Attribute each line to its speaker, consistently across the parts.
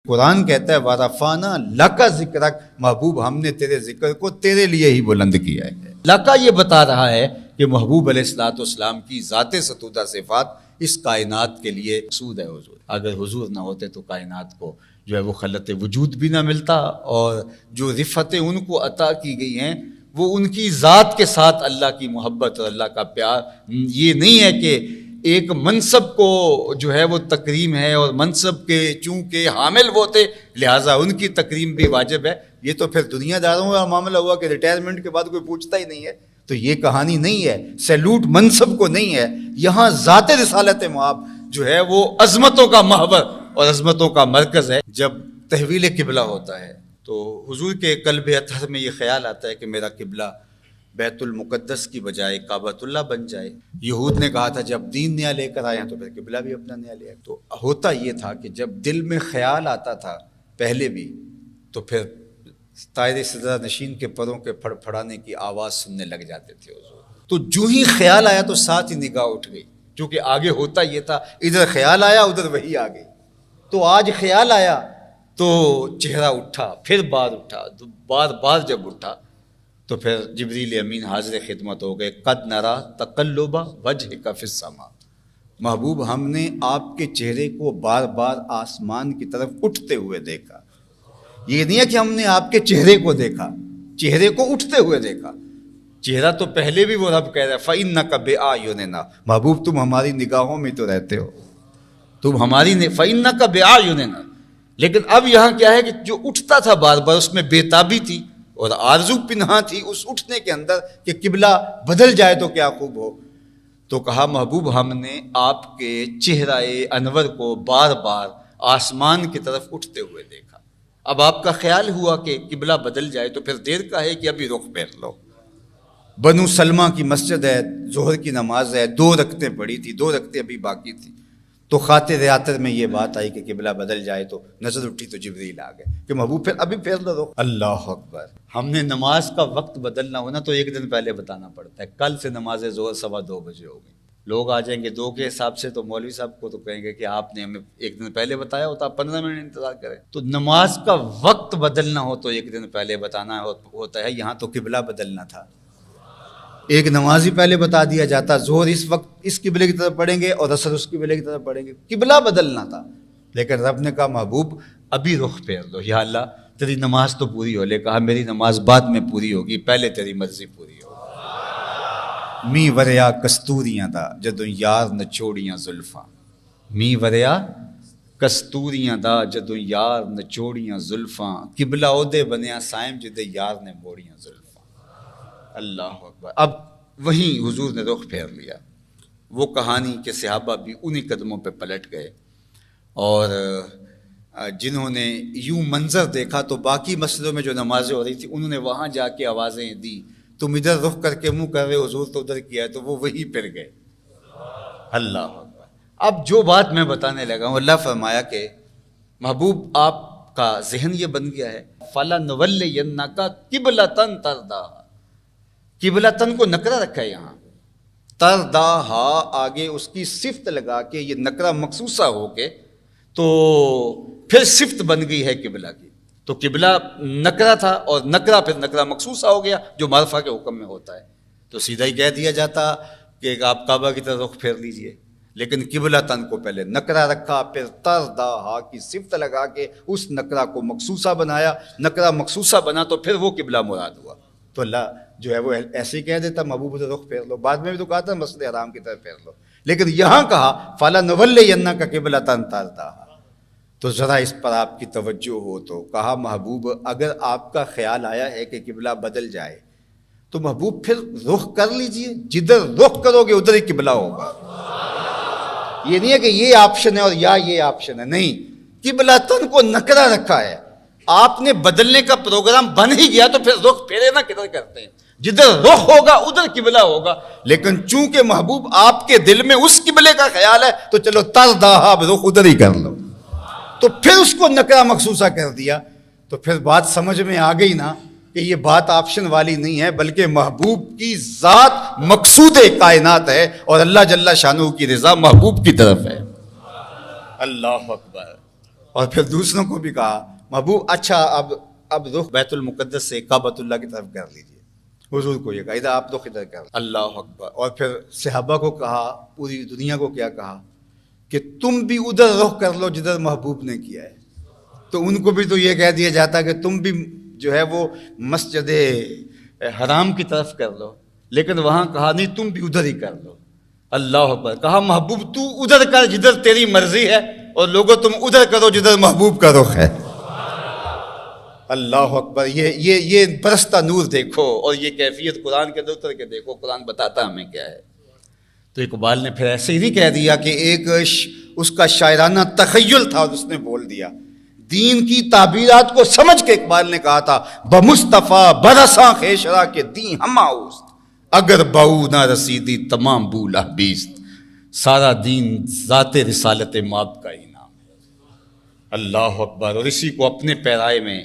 Speaker 1: قرآن کہتا ہے وَرَفَعْنَا لَكَ ذِكْرَكَ، محبوب ہم نے تیرے ذکر کو تیرے لیے ہی بلند کیا ہے۔ لَكَ یہ بتا رہا ہے کہ محبوب علیہ السلام کی ذات ستودہ صفات اس کائنات کے لیے مقصود ہے حضور۔ اگر حضور نہ ہوتے تو کائنات کو جو ہے وہ خلت وجود بھی نہ ملتا، اور جو رفتیں ان کو عطا کی گئی ہیں وہ ان کی ذات کے ساتھ اللہ کی محبت اور اللہ کا پیار۔ یہ نہیں ہے کہ ایک منصب کو جو ہے وہ تکریم ہے، اور منصب کے چونکہ حامل وہ تھے لہٰذا ان کی تکریم بھی واجب ہے۔ یہ تو پھر دنیا داروں کا معاملہ ہوا کہ ریٹائرمنٹ کے بعد کوئی پوچھتا ہی نہیں ہے، تو یہ کہانی نہیں ہے، سیلوٹ منصب کو نہیں ہے۔ یہاں ذات رسالت مآب جو ہے وہ عظمتوں کا محور اور عظمتوں کا مرکز ہے۔ جب تحویل قبلہ ہوتا ہے تو حضور کے قلب اطہر میں یہ خیال آتا ہے کہ میرا قبلہ بیت المقدس کی بجائے کعبۃ اللہ بن جائے۔ یہود نے کہا تھا جب دین نیا لے کر آئے ہیں تو پھر قبلہ بھی اپنا نیا لے آئے۔ تو ہوتا یہ تھا کہ جب دل میں خیال آتا تھا پہلے بھی، تو پھر طائر سدرہ نشین کے پروں کے پھڑ پھڑانے کی آواز سننے لگ جاتے تھے حضور۔ تو جو ہی خیال آیا تو ساتھ ہی نگاہ اٹھ گئی، کیونکہ آگے ہوتا یہ تھا ادھر خیال آیا ادھر وہی آ گئی۔ تو آج خیال آیا تو چہرہ اٹھا، پھر بار اٹھا، بار بار جب اٹھا تو پھر جبریل امین حاضر خدمت ہو گئے۔ قد نرا تقلب وجہک فی السماء، محبوب ہم نے آپ کے چہرے کو بار بار آسمان کی طرف اٹھتے ہوئے دیکھا۔ یہ نہیں ہے کہ ہم نے آپ کے چہرے کو دیکھا، چہرے کو اٹھتے ہوئے دیکھا۔ چہرہ تو پہلے بھی وہ رب کہہ رہا ہے فَإِنَّكَ بِأَعْيُنِنَا، محبوب تم ہماری نگاہوں میں تو رہتے ہو، تم ہماری فَإِنَّكَ بِأَعْيُنِنَا۔ لیکن اب یہاں کیا ہے کہ جو اٹھتا تھا بار بار اس میں بے تابی تھی اور آرزو پنہاں تھی اس اٹھنے کے اندر کہ قبلہ بدل جائے تو کیا خوب ہو۔ تو کہا محبوب ہم نے آپ کے چہرہ انور کو بار بار آسمان کی طرف اٹھتے ہوئے دیکھا۔ اب آپ کا خیال ہوا کہ قبلہ بدل جائے تو پھر دیر کا ہے کہ ابھی رخ پھیر لو۔ بنو سلمہ کی مسجد ہے، ظہر کی نماز ہے، 2 رکعتیں پڑھی تھی، 2 رکعتیں ابھی باقی تھی، تو خاطر عطر میں یہ بات آئی کہ قبلہ بدل جائے تو نظر اٹھی تو جبریل آ گئے کہ محبوب پھر ابھی پھیر لو۔ اللہ اکبر! ہم نے نماز کا وقت بدلنا ہونا تو 1 دن پہلے بتانا پڑتا ہے۔ کل سے نماز ظہر 2:15 بجے ہوگی، لوگ آ جائیں گے 2 کے حساب سے تو مولوی صاحب کو تو کہیں گے کہ آپ نے ہمیں 1 دن پہلے بتایا ہوتا، آپ 15 منٹ انتظار کریں۔ تو نماز کا وقت بدلنا ہو تو 1 دن پہلے بتانا ہوتا ہے۔ یہاں تو قبلہ بدلنا تھا، ایک نماز ہی پہلے بتا دیا جاتا، ظہر اس وقت اس قبلے کی طرف پڑھیں گے اور عصر اس قبلے کی طرف پڑھیں گے، قبلہ بدلنا تھا۔ لیکن رب نے کہا محبوب ابھی رخ پھیر دو، یا اللہ تیری نماز تو پوری ہو لے۔ کہا میری نماز بعد میں پوری ہوگی، پہلے تیری مرضی پوری ہوگی۔ می وریا کستوریاں دا جدوں یار نچوڑیاں زلفاں، می وریا کستوریاں دا جدوں یار نچوڑیاں زلفاں، قبلہ اودے بنیا سائم جدے یار نے موڑیاں زلفاں۔ اللہ اکبر! اب وہیں حضور نے رخ پھیر لیا۔ وہ کہانی کہ صحابہ بھی انہی قدموں پہ پلٹ گئے، اور جنہوں نے یوں منظر دیکھا تو باقی مسجدوں میں جو نمازیں ہو رہی تھی انہوں نے وہاں جا کے آوازیں دی، تم ادھر رخ کر کے منہ کر رہے، حضور تو ادھر کیا ہے، تو وہ وہیں پھر گئے۔ اللہ اکبر! اب جو بات میں بتانے لگا ہوں، اللہ فرمایا کہ محبوب آپ کا ذہن یہ بن گیا ہے فَلَنُوَلِّيَنَّكَ قِبْلَةً تَرْضَاهَا، قبلتن کو نکرہ رکھا ہے یہاں، ترداہا آگے اس کی صفت لگا کے یہ نکرہ مخصوصہ ہو کے تو پھر صفت بن گئی ہے قبلہ کی۔ تو قبلہ نکرہ تھا اور نکرہ پھر نکرہ مخصوصہ ہو گیا جو معرفہ کے حکم میں ہوتا ہے، تو سیدھا ہی کہہ دیا جاتا کہ آپ کعبہ کی طرف رخ پھیر لیجئے۔ لیکن قبلتن کو پہلے نکرہ رکھا، پھر ترداہا کی صفت لگا کے اس نکرہ کو مخصوصہ بنایا، نکرہ مخصوصہ بنا تو پھر وہ قبلہ مراد ہوا۔ تو اللہ جو ہے وہ ایسے ہی کہہ دیتا محبوب سے رخ پھیر لو، بعد میں بھی تو کہا تھا مسجد حرام کی طرف پھیر لو، لیکن یہاں کہا فَلَنُوَلِّيَنَّكَ قِبْلَةً تَرْضَاهَا۔ تو ذرا اس پر آپ کی توجہ ہو تو کہا محبوب اگر آپ کا خیال آیا ہے کہ قبلہ بدل جائے تو محبوب پھر رخ کر لیجئے، جدھر رخ کرو گے ادھر ہی قبلہ ہوگا۔ یہ نہیں ہے کہ یہ آپشن ہے اور یا یہ آپشن ہے، نہیں، قبلتن کو نکرہ رکھا ہے۔ آپ نے بدلنے کا پروگرام بن ہی گیا تو پھر رخ پھیرے نہ کدھر کرتے ہیں، جدھر رخ ہوگا ادھر قبلہ ہوگا۔ لیکن چونکہ محبوب آپ کے دل میں اس قبلے کا خیال ہے تو چلو ترداہا، رخ ادھر ہی کر لو، تو پھر اس کو نکرہ مخصوصہ کر دیا۔ تو پھر بات سمجھ میں آ گئی نا کہ یہ بات آپشن والی نہیں ہے، بلکہ محبوب کی ذات مقصود کائنات ہے اور اللہ جل شانہ کی رضا محبوب کی طرف ہے۔ اللہ اکبر! اور پھر دوسروں کو بھی کہا محبوب اچھا اب رخ بیت المقدس سے کعبۃ اللہ کی طرف کر لیجیے. حضور کو یہ کہا ادھر آپ رخ ادھر کر. اللہ اکبر. اور پھر صحابہ کو کہا, پوری دنیا کو کیا کہا کہ تم بھی ادھر رخ کر لو جدھر محبوب نے کیا ہے. تو ان کو بھی تو یہ کہہ دیا جاتا کہ تم بھی جو ہے وہ مسجد حرام کی طرف کر لو, لیکن وہاں کہا نہیں تم بھی ادھر ہی کر لو. اللہ اکبر. کہا محبوب تو ادھر کر جدھر تیری مرضی ہے, اور لوگوں تم ادھر کرو جدھر محبوب کا رخ ہے. اللہ اکبر. یہ برستا نور دیکھو, اور یہ کیفیت قرآن کے اندر اتر کے دیکھو, قرآن بتاتا ہمیں کیا ہے. تو اقبال نے پھر ایسے ہی نہیں کہہ دیا کہ ایک اس کا شاعرانہ تخیل تھا اور اس نے بول دیا. دین کی تعبیرات کو سمجھ کے اقبال نے کہا تھا بمصطفیٰ برساں خیشرا کے دین ہما اوست, اگر بہو نہ رسیدی تمام بولا بیست, سارا دین ذات رسالت ماب کا انعام ہے. اللہ اکبر. اور اسی کو اپنے پیرائے میں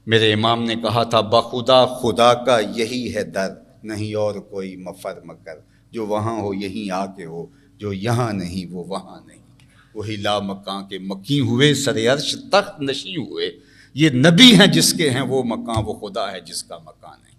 Speaker 1: میرے امام نے کہا تھا بخدا خدا کا یہی ہے در, نہیں اور کوئی مفر مکر, جو وہاں ہو یہیں آ کے ہو, جو یہاں نہیں وہ وہاں نہیں. وہی لا مکان کے مکی ہوئے, سر عرش تخت نشیں ہوئے, یہ نبی ہیں جس کے ہیں وہ مکان, وہ خدا ہے جس کا مکان ہے.